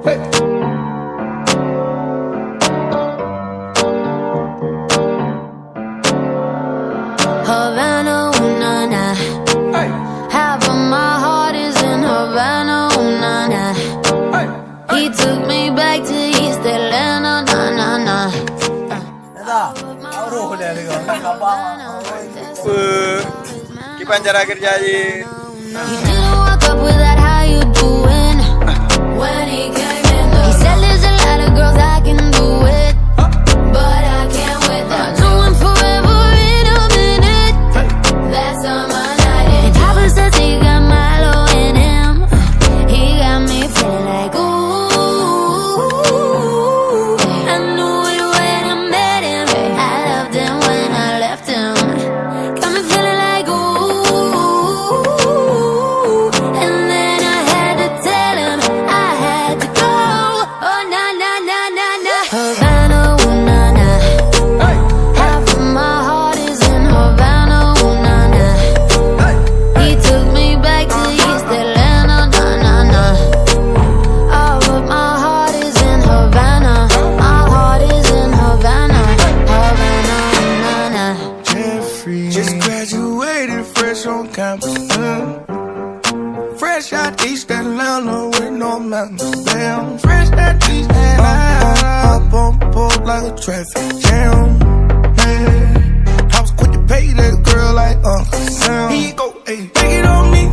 Hey. Havana, ooh, nah, nah. Hey. Half of my heart is in Havana, ooh, nah, nah. Hey. He took me back to East Atlanta, nah, nah, nah. Kipanjara kerjain. He didn't walk up with that, how you doing? When he came in, he said there's a lot of girls I can do it, but I can't with that. Do one forever in a minute. That's on my night. And Papa says he got Milo in him. He got me feeling like ooh. I knew it when I met him. I loved him when I left him. Got me feeling like ooh. And then I had to tell him I had to go. Oh, nah, nah, nah, nah, nah. Havana, ooh, nah, nah. Hey. Half of my heart is in Havana, ooh, nah, nah. Hey. He took me back to East Atlanta, nah, nah, nah. All of my heart is in Havana. My heart is in Havana. Havana, nah, nah. Jeffrey just graduated fresh on campus. Fresh out East Atlanta with no mountains. Damn, fresh out East Atlanta. Up on board like a traffic jam. Man, I was quick to pay that girl like Uncle Sam. Here you go, ayy, take it on me.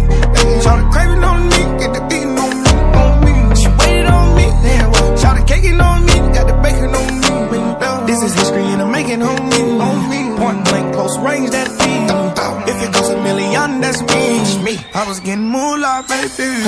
Shout the craving on me, get the beating on me, on me. She waited on me, damn. Shout the caking on me, got the bacon on me. This is history and I'm making on me, on me. Point blank, close range, that feed. If it goes a million, that's me. I was getting moolah, baby.